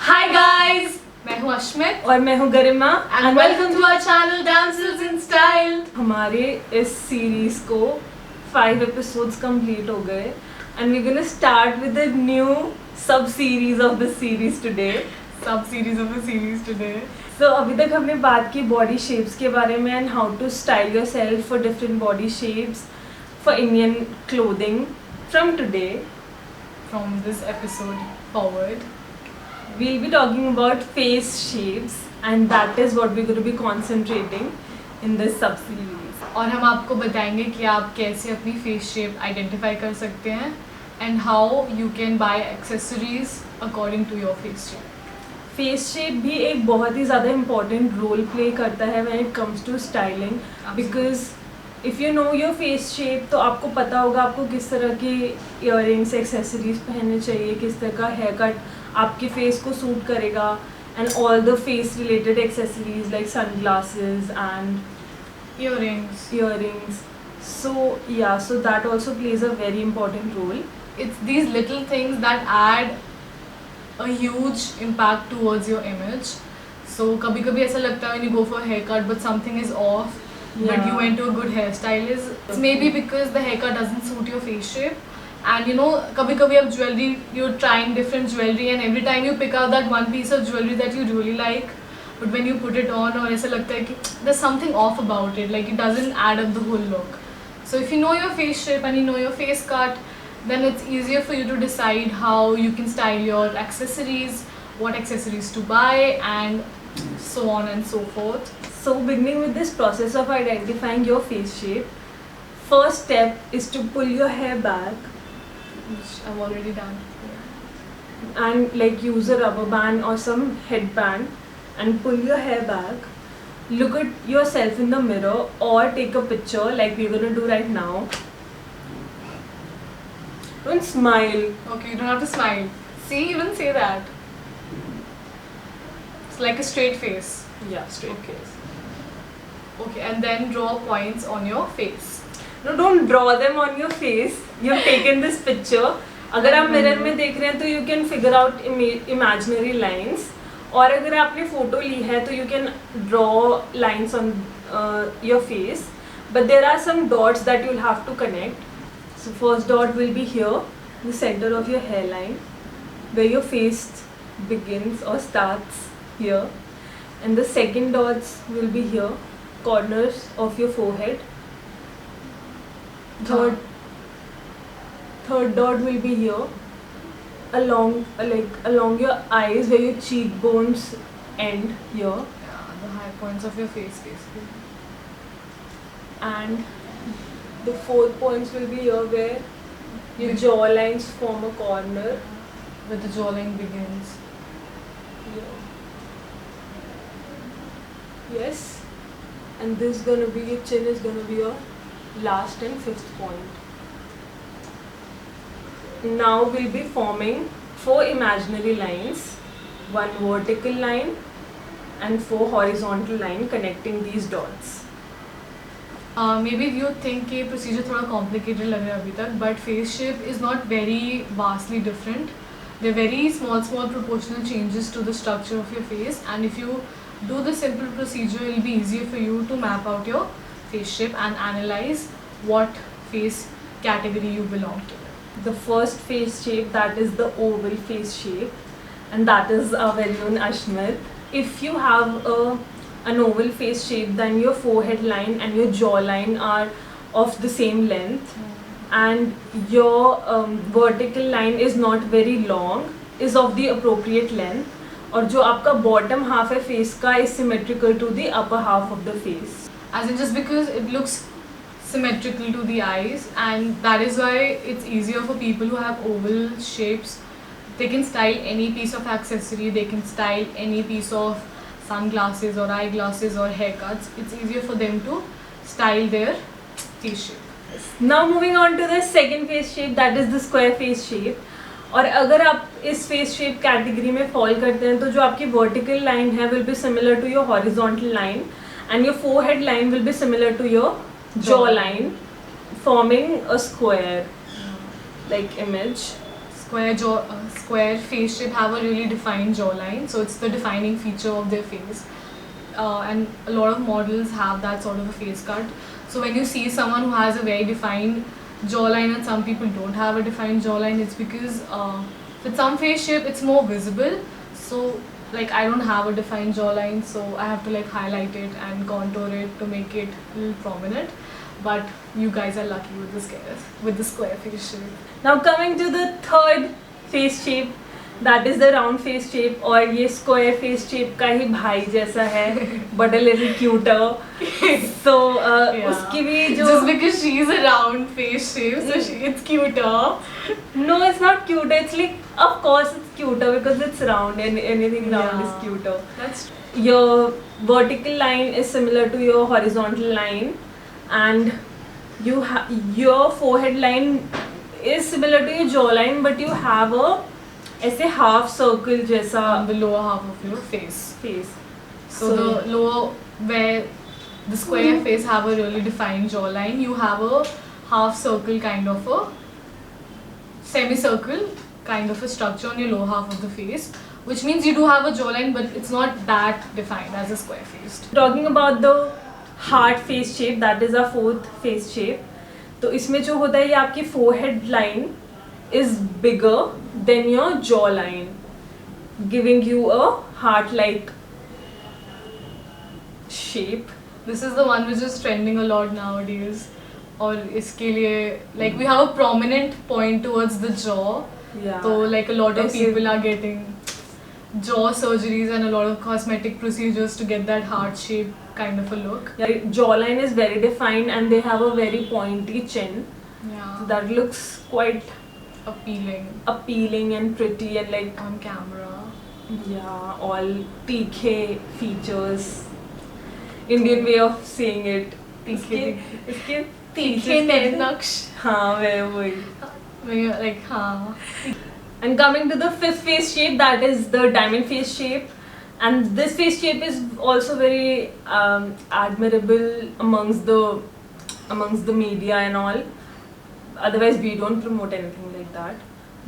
Hi guys, मैं हूँ अश्मित और मैं हूँ गरिमा and welcome to our channel Damsels in Style. हमारे इस सीरीज को 5 एपिसोड्स कंप्लीट हो गए and we're gonna start with a new sub series of the series today. Sub series of the series today. So अभी तक हमने बात की बॉडी शेप्स के बारे में and how to style yourself for different body shapes for Indian clothing. From today, From this episode forward, we'll be talking about face shapes and that is what we're going to be concentrating in this sub series. और हम आपको बताएंगे कि आप कैसे अपनी face shape identify कर सकते हैं and how you can buy accessories according to your face shape. Face shape भी एक बहुत ही ज़्यादा इम्पॉर्टेंट रोल प्ले करता है when it comes to styling because if you know your face shape तो आपको पता होगा आपको किस तरह के इयररिंग्स एक्सेसरीज पहनने चाहिए, किस तरह का हेयर कट आपके फेस को सूट करेगा and all the face related accessories like sunglasses and earrings. So that also plays a very important role. It's these little things that add a huge impact towards your image. So कभी-कभी ऐसा लगता है when you go for a haircut but something is off, but you went to a good hairstylist. It's maybe because the haircut doesn't suit your face shape. And you know, कभी-कभी आप jewelry, you're trying different jewelry and every time you pick out that one piece of jewelry that you really like, but when you put it on और ऐसा लगता है कि there's something off about it, like it doesn't add up the whole look. So if you know your face shape and you know your face cut, then it's easier for you to decide how you can style your accessories, what accessories to buy, and so on and so forth. So beginning with this process of identifying your face shape, first step is to pull your hair back Which I've already done. and like use a rubber band or some headband and pull your hair back. Look at yourself in the mirror or take a picture like we're gonna do right now. Don't smile. Okay, you don't have to smile. See, you didn't say that. It's like a straight face. Yeah, straight face. Okay, and then draw points on your face. No, don't draw them on your face. You've taken this picture. अगर आप mirror में देख रहे हैं तो you can figure out imaginary lines. और अगर आपने फोटो ली है तो you can draw lines on your face. But there are some dots that you'll have to connect. So first dot will be here, the center of your hairline, where your face begins or starts here. And the second dots will be here, corners of your forehead. Third dot will be here, along your eyes where your cheekbones end here, Yeah, the high points of your face, basically. and the fourth points will be here where your jawlines form a corner. Where the jawline begins. Here. Yes, and this is gonna be your chin is gonna be your last and fifth point. Now we'll be forming 4 imaginary lines, 1 vertical line and 4 horizontal line connecting these dots. Maybe you think कि procedure थोड़ा complicated लग रहा है अभी तक, but face shape is not very vastly different. They're very small proportional changes to the structure of your face, and if you do the simple procedure, it'll be easier for you to map out your face shape and analyze what face category you belong to. The first face shape, that is the oval face shape, and that is our very own Ashmit. If you have an oval face shape, then your forehead line and your jawline are of the same length, and your vertical line is not very long, is of the appropriate length, और जो आपका bottom half है face का is symmetrical to the upper half of the face. As in, just because it looks symmetrical to the eyes, and that is why it's easier for people who have oval shapes. They can style any piece of accessory, they can style any piece of sunglasses or eyeglasses or haircuts. It's easier for them to style their face shape. Now moving on to the second face shape, that is the square face shape. और अगर आप इस face shape category में fall करते हैं तो जो आपकी वर्टिकल लाइन है will be similar to your horizontal line and your forehead line will be similar to your jaw line, forming a square like image. square face shape have a really defined jawline, so it's the defining feature of their face. And a lot of models have that sort of a face cut. So when you see someone who has a very defined jawline and some people don't have a defined jawline, it's because with some face shape it's more visible. So like I don't have a defined jawline, so I have to like highlight it and contour it to make it a little prominent. But you guys are lucky with the square face shape. Now coming to the third face shape, that is the round face shape, और ये square face shape का ही भाई जैसा है, but a little cuter. So Yeah. उसकी भी जो Just because she's a round face shape, so it's cuter. No, it's not cuter. It's like, of course it's cuter because it's round and anything round Yeah. is cuter. That's Your vertical line is similar to your horizontal line, and your forehead line is similar to your jawline, but you have a ऐसे half circle जैसा on the lower half of your face. face. So the lower, where the square face have a really defined jawline, you have a half circle kind of a semicircle kind of a structure on your lower half of the face, which means you do have a jawline, but it's not that defined as a square face. Talking about the heart face shape, that is our fourth face shape. तो इसमें जो होता है ये आपकी forehead line is bigger than your jawline, giving you a heart-like shape. This is the one which is trending a lot nowadays. और इसके लिए like we have a prominent point towards the jaw. Yeah. So like a lot of ऐसे- people are getting jaw surgeries and a lot of cosmetic procedures to get that heart shape kind of a look. Yeah, jawline is very defined and they have a very pointy chin. Yeah. That looks quite Appealing appealing and pretty and like, on camera. yeah, all तीखे features. Indian way of saying it. इसके तीखे नैननक्श. हाँ वही. When you're like हाँ. And coming to the fifth face shape, that is the diamond face shape, and this face shape is also very admirable amongst the media and all. Otherwise, we don't promote anything like that.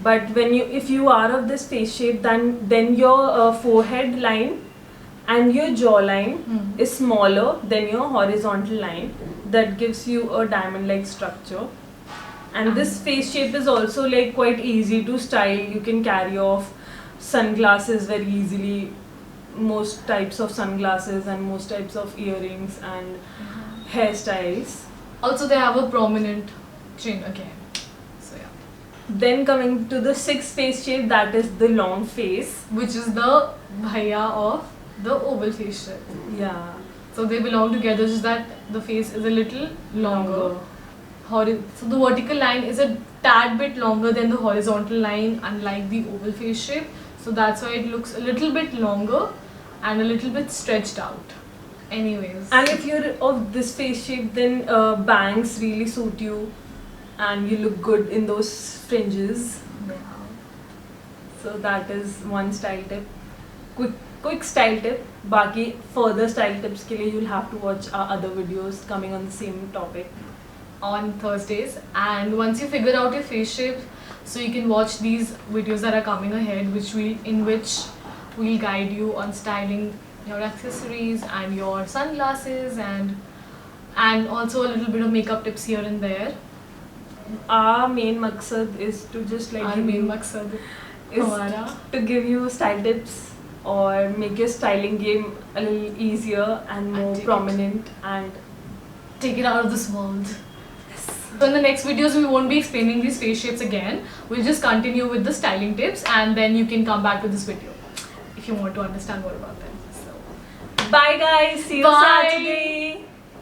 But if you are of this face shape, then your forehead line and your jawline is smaller than your horizontal line. That gives you a diamond-like structure. And this face shape is also like quite easy to style. You can carry off sunglasses very easily, most types of sunglasses and most types of earrings and hairstyles. Also, they have a prominent chin again. So yeah. Then coming to the sixth face shape, that is the long face. Which is the bhaiya of the oval face shape. Yeah. So they belong together, just that the face is a little longer. So the vertical line is a tad bit longer than the horizontal line, unlike the oval face shape. So that's why it looks a little bit longer and a little bit stretched out. Anyways. And if you're of this face shape, then bangs really suit you and you look good in those fringes. Yeah. So that is one style tip. Quick style tip. Baki further style tips ke liye you'll have to watch our other videos coming on the same topic. On Thursdays, and once you figure out your face shape, so you can watch these videos that are coming ahead, in which we'll guide you on styling your accessories and your sunglasses and also a little bit of makeup tips here and there. Our main maqsad is to just like Our give main you- maqsad is हमारा to give you style tips or make your styling game a little easier and more take it. prominent and take it out of this world. So in the next videos we won't be explaining these face shapes again. We'll just continue with the styling tips and then you can come back to this video if you want to understand more about them. So bye guys, see you Bye. Saturday.